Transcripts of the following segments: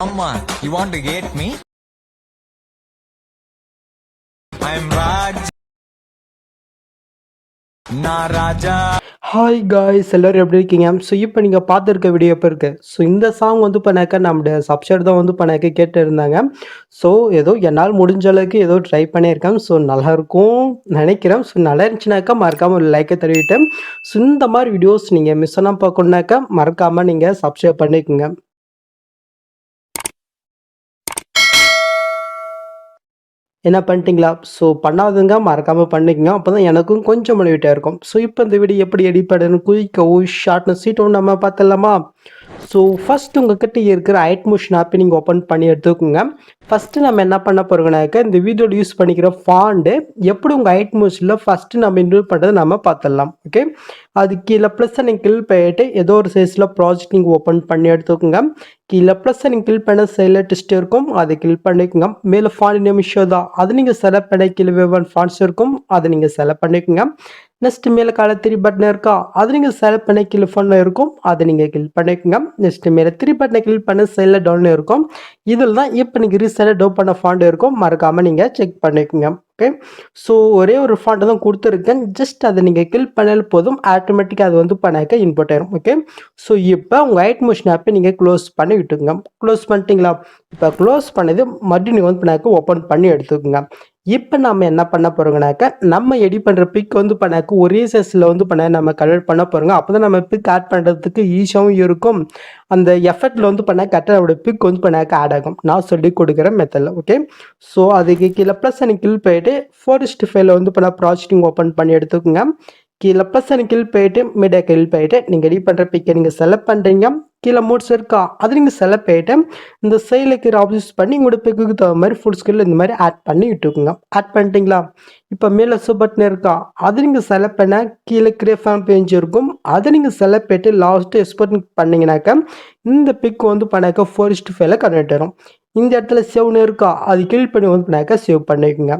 Come on, you want to get me? I'm Raj. நான் ராஜா. Hi guys, எல்லோரும் எப்படி இருக்கீங்க? ஸோ இப்போ நீங்கள் பார்த்துருக்க வீடியோ இப்போ இருக்குது. ஸோ இந்த சாங் வந்து பண்ணாக்க நம்முடைய சப்ஸ்கிரைபர் தான் வந்து பண்ணாக்க கேட்டு இருந்தாங்க. ஸோ ஏதோ என்னால் முடிஞ்ச அளவுக்கு ஏதோ ட்ரை பண்ணியிருக்கேன். ஸோ நல்லாயிருக்கும் நினைக்கிறேன். ஸோ நல்லா இருந்துச்சுனாக்கா மறக்காமல் ஒரு லைக்கை தருவிட்டு, ஸோ இந்த மாதிரி வீடியோஸ் நீங்கள் மிஸ் பண்ணால் பார்க்கணுன்னாக்கா மறக்காமல் நீங்கள் சப்ஸ்கிரைப் பண்ணிக்கோங்க. என்ன பண்ணிட்டீங்களா? ஸோ பண்ணாதுங்க மறக்காமல் பண்ணிக்கங்க. அப்போ தான் எனக்கும் கொஞ்சம் மொழிவிட்டாக இருக்கும். ஸோ இப்போ இந்த வீடியோ எப்படி எடிட் பண்ணுன்னு குயிக்காகவும் ஷார்ட்னு சீட்டும் நம்ம பார்த்துடலாமா? ஸோ ஃபஸ்ட் உங்கள்கிட்ட இருக்கிற ஐட் மோஷன் ஆப்பை நீங்கள் ஓப்பன் பண்ணி எடுத்துக்கோங்க. ஃபஸ்ட்டு நம்ம என்ன பண்ண போகிறோங்கனாக்கா இந்த வீடியோவில் யூஸ் பண்ணிக்கிற ஃபாண்டு எப்படி உங்கள் ஐட் மோஷனில் ஃபஸ்ட்டு நம்ம இன்க்ளூட் பண்ணுறது நம்ம பார்த்துடலாம். ஓகே, அது கீழே ப்ளஸ் நீங்கள் கிளிக் பண்ணிட்டு ஏதோ ஒரு சைஸில் ப்ராஜெக்ட் நீங்கள் ஓப்பன் பண்ணி எடுத்துக்கோங்க. கீழே ப்ளஸ் நீங்கள் கிளிக் பண்ண சைடில் டெஸ்ட் இருக்கும், அதை கிளிக் பண்ணிக்கோங்க. மேலே ஃபாண்ட் நேம் ஷோ தான், அது நீங்கள் செலக்ட் பண்ண கீழே வேவன் ஃபாண்ட்ஸ் இருக்கும், அதை நீங்கள் செலக்ட் பண்ணிக்கோங்க. நெக்ஸ்ட் மேலே கால 3 பட்டன் இருக்கா, அது நீங்கள் செலக்ட் பண்ண கீழே ஃபோனில் இருக்கும், அதை நீங்கள் கிளிக் பண்ணிக்கோங்க. நெக்ஸ்ட் மேலே 3 பட்டனை கிளிக் பண்ண சைடில் டவுன் இருக்கும். இதில் தான் இப்போ நீங்கள் ரீசெண்டாக டவுன் பண்ண ஃபாண்ட் இருக்கும், மறக்காமல் நீங்கள் செக் பண்ணிக்கோங்க. ஓகே, ஸோ ஒரே ஒரு ஃபாண்ட்டை தான் கொடுத்துருக்கேன், ஜஸ்ட் அதை நீங்கள் கிளிக் பண்ணால் போதும், ஆட்டோமேட்டிக்காக அது வந்து பண்ணாக்க இன்புட் ஆயிரும். ஓகே, ஸோ இப்போ உங்கள் ஐட் மோஷன் ஆப்பை நீங்கள் க்ளோஸ் பண்ணி விட்டுக்குங்க. க்ளோஸ் பண்ணிட்டீங்களா? இப்போ க்ளோஸ் பண்ணது மறுபடியும் நீங்கள் வந்து பண்ணாக்க ஓப்பன் பண்ணி எடுத்துக்கோங்க. இப்போ நம்ம என்ன பண்ண போகிறோங்கனாக்கா நம்ம எடிட் பண்ணுற பிக் வந்து பண்ணாக்க ஒரே சைஸில் வந்து பண்ண நம்ம கன்வெர்ட் பண்ண போகிறோங்க. அப்போ தான் நம்ம பிக் ஆட் பண்ணுறதுக்கு ஈஸியாகவும் இருக்கும். அந்த எஃபெக்டில் வந்து பண்ணால் கரெக்டாக நம்மளோட பிக் வந்து பண்ணாக்க ஆட் ஆகும். நான் சொல்லி கொடுக்குற மெத்தடில். ஓகே, ஸோ அதுக்கு கீழே ப்ளஸ் எனக்கு கிளிக் போயிட்டு 4:5 வந்து பண்ண ப்ராஜெக்டிங் ஓப்பன் பண்ணி எடுத்துக்கோங்க. கீழே ப்ளஸ் எனக்கு கிளிக் போயிட்டு மீடியா கிளிக் போயிட்டு நீங்கள் எடிட் பண்ணுற பிக்கை நீங்கள் செலக்ட் பண்ணுறீங்க. கீழே மோட்ஸ் இருக்கா, அது நீங்கள் செலக்ட் பண்ணிட்டு இந்த சைடுக்கு ஆப்ஷன்ஸ் பண்ணி உங்களோட பிக்குக்கு தகுந்த மாதிரி ஃபுல் ஸ்கில் இந்த மாதிரி ஆட் பண்ணி விட்டுக்குங்க. ஆட் பண்ணிட்டீங்களா? இப்போ மேலே பட்டன் இருக்கா, அது நீங்கள் செலக்ட் பண்ண கீழே கிரேஃபான் பேஜ் இருக்கும், அதை நீங்கள் செலக்ட் பண்ணிட்டு லாஸ்ட்டு எக்ஸ்போர்ட் பண்ணிங்கனாக்கா இந்த பிக் வந்து பண்ணாக்க 4:5 கன்வெர்ட் ஆகும். இந்த இடத்துல சேவ்னு இருக்கா, அது கிளிக் பண்ணி வந்து பண்ணாக்க சேவ் பண்ணிக்கோங்க.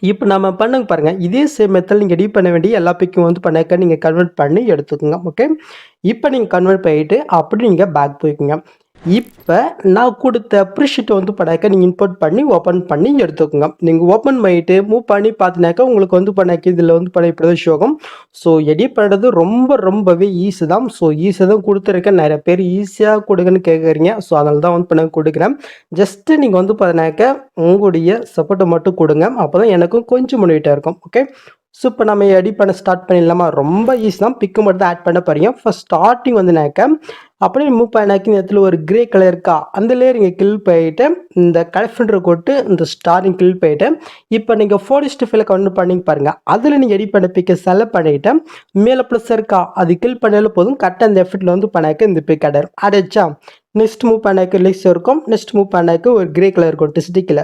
இப்போ நம்ம பண்ணுங்க பாருங்கள், இதே சேம் மெத்தட் நீங்கள் எடிட் பண்ண வேண்டிய எல்லா பிக்கும் வந்து பண்ணாக்க நீங்கள் கன்வெர்ட் பண்ணி எடுத்துக்கோங்க. ஓகே, இப்போ நீங்கள் கன்வெர்ட் பண்ணிவிட்டு அப்படி நீங்கள் பேக் போய்க்குங்க. இப்போ நான் கொடுத்த ப்ரீஷீட்டை வந்து பண்ணாக்க நீங்கள் இம்போர்ட் பண்ணி ஓப்பன் பண்ணி எடுத்துக்கோங்க. நீங்கள் ஓப்பன் பண்ணிவிட்டு மூவ் பண்ணி பார்த்தினாக்கா உங்களுக்கு வந்து பண்ணாக்க இதில் வந்து பண்ண இப்படி தான் ஷோகம். ஸோ எடிட் பண்ணுறது ரொம்பவே ஈஸி தான். ஸோ ஈஸியாக தான் கொடுத்துருக்கேன். நிறைய பேர் ஈஸியாக கொடுங்கன்னு கேட்குறீங்க. ஸோ அதனால தான் வந்து பண்ண கொடுக்குறேன். ஜஸ்ட்டு நீங்கள் வந்து பார்த்தினாக்க உங்களுடைய சப்போர்ட்டை மட்டும் கொடுங்க, அப்போ தான் எனக்கும் கொஞ்சம் மோட்டிவேட்டாக இருக்கும். ஓகே, ஸோ இப்போ நம்ம எடிட் பண்ண ஸ்டார்ட் பண்ணிடலாமா? ரொம்ப ஈஸி தான். பிக்கு மட்டும் தான் ஆட் பண்ண போகிறீங்க. ஃபஸ்ட் ஸ்டார்டிங் வந்துனாக்க அப்படியே மூவ் பண்ணாக்கி இந்த இடத்துல ஒரு கிரே கலர் இருக்கா, அந்த லேயர் இங்கே கிளிக் போயிட்டு இந்த கலெக்ஷன் கொட்டு இந்த ஸ்டாரிங் கிளிக் போயிட்டு இப்போ நீங்கள் 4:5 கவுண்ட் பண்ணி பாருங்கள். அதில் நீங்கள் எடிட் பண்ண பிக்கை செலக்ட் பண்ணிவிட்டு மேலே ப்ளஸ் இருக்கா, அது கிளிக் பண்ணாலும் போதும், கரெக்டாக அந்த எஃபெக்டில் வந்து பண்ணாக்க இந்த பிக் அடையும். அடைச்சா நெக்ஸ்ட் மூவ் பண்ணாக்க லிக்ஸ் இருக்கும். நெக்ஸ்ட் மூவ் பண்ணாக்க ஒரு கிரே கலர் இருக்கும் டிஸ்டிக்கில்.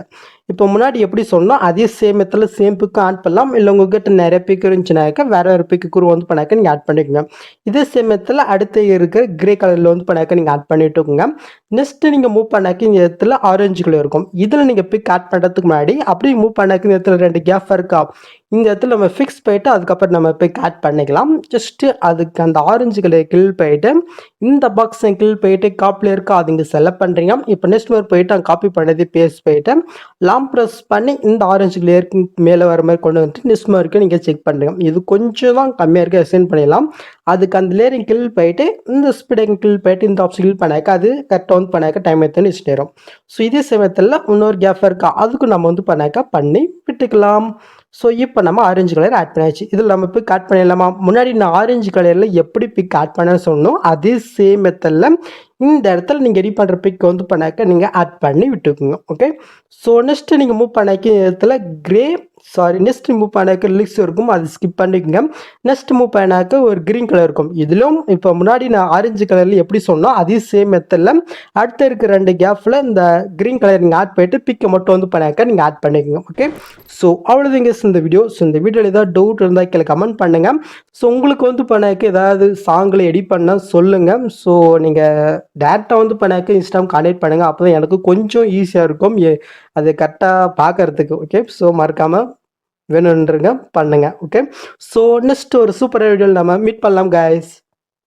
இப்போ முன்னாடி எப்படி சொன்னோம் அதே சேம் மெத்தடில் சேம் பிக்கும் ஆட் பண்ணலாம். இல்லை உங்கள்கிட்ட நிறைய பிக் இருந்துச்சுனாக்கா வேறு ஒரு பிக்கு வந்து பண்ணாக்க நீங்கள் ஆட் பண்ணிக்கோங்க. இதே சேம் மெத்தடில் அடுத்து இருக்கிற கிரே கலரில் வந்து பண்ணாக்க நீங்கள் ஆட் பண்ணிட்டுக்கோங்க. நெக்ஸ்ட்டு நீங்கள் மூவ் பண்ணாக்க இந்த இடத்துல ஆரஞ்சு கலர் இருக்கும். இதில் நீங்கள் பிக் ஆட் பண்ணுறதுக்கு முன்னாடி அப்படியே மூவ் பண்ணாக்க இந்த இடத்துல 2 கேப் இருக்கா, இந்த இடத்துல நம்ம ஃபிக்ஸ் போயிட்டு அதுக்கப்புறம் நம்ம பிக் ஆட் பண்ணிக்கலாம். ஜஸ்ட்டு அதுக்கு அந்த ஆரஞ்சு கலர் கிளிக் போயிட்டு இந்த பாக்ஸை கிளிக் போயிட்டு காப்பில் இருக்கா, அது இங்கே செலக்ட் பண்ணுறீங்க. இப்போ நெக்ஸ்ட் மாதிரி போயிட்டு அங்கே காப்பி பண்ணது பேஸ்ட் போயிட்டு லாங் ப்ரெஸ் பண்ணி இந்த ஆரஞ்சு லேயருக்கு மேலே வர மாதிரி கொண்டு வந்துட்டு நெக்ஸ்ட் மார்க்கு நீங்கள் செக் பண்ணுறீங்க. இது கொஞ்சம் தான் கம்மியாக இருக்குது, எக்ஸ்டெண்ட் பண்ணிடலாம். அதுக்கு அந்த லேயரிங் கிளிக் போயிட்டு இந்த ஸ்பீடை கிளிக் போயிட்டு இந்த ஆப்ஷன் கிளிக் பண்ணாக்க அது கரெக்டாக வந்து பண்ணாக்க டைம் எடுத்துன்னு வச்சுட்டு. ஸோ இதே சமயத்தில் இன்னொரு கேப் இருக்கா, அதுக்கும் நம்ம வந்து பண்ணாக்க பண்ணி விட்டுக்கலாம். ஸோ இப்போ நம்ம ஆரஞ்சு கலர் ஆட் பண்ணியாச்சு. இதில் நம்ம பிக் ஆட் பண்ணிடலாமா? முன்னாடி நான் ஆரஞ்சு கலரில் எப்படி பிக் ஆட் பண்ண சொன்னோம் அதே சேம் மெத்தடில் இந்த இடத்துல நீங்கள் எடிட் பண்ணுற பிக் வந்து பண்ணாக்க நீங்கள் ஆட் பண்ணி விட்டுக்குங்க. ஓகே, ஸோ நெக்ஸ்ட்டு நீங்கள் மூவ் பண்ணாக்க இடத்துல நெக்ஸ்ட் மூவ் பண்ணாக்க லிக்ஸ் இருக்கும், அது ஸ்கிப் பண்ணிக்கோங்க. நெக்ஸ்ட் மூவ் பண்ணாக்க ஒரு க்ரீன் கலர் இருக்கும். இதிலும் இப்போ முன்னாடி நான் ஆரஞ்சு கலரில் எப்படி சொன்னோம் அதே சேம் மெத்தடில் அடுத்த இருக்கிற 2 கேப்பில் இந்த க்ரீன் கலர் நீங்கள் ஆட் பண்ணிட்டு பிக்கை மட்டும் வந்து பண்ணாக்க நீங்கள் ஆட் பண்ணிக்கோங்க. ஓகே, ஸோ அவ்வளோதாங்க இந்த வீடியோ. ஸோ இந்த வீடியோவில் ஏதாவது டவுட் இருந்தால் கீழே கமெண்ட் பண்ணுங்கள். ஸோ உங்களுக்கு வந்து பண்ணாக்க ஏதாவது சாங்கில் எடிட் பண்ணால் சொல்லுங்கள். ஸோ நீங்கள் டேரெக்டாக வந்து பண்ணாக்க இன்ஸ்டாகிராம் கான்டெக்ட் பண்ணுங்கள், அப்போ தான் எனக்கு கொஞ்சம் ஈஸியாக இருக்கும் அது கரெக்டாக பார்க்கறதுக்கு. ஓகே, ஸோ மறக்காமல் வேணுன்றங்க பண்ணுங்கள். ஓகே, ஸோ நெக்ஸ்ட் ஒரு சூப்பர் வீடியோவில் நம்ம மீட் பண்ணலாம் கைஸ்.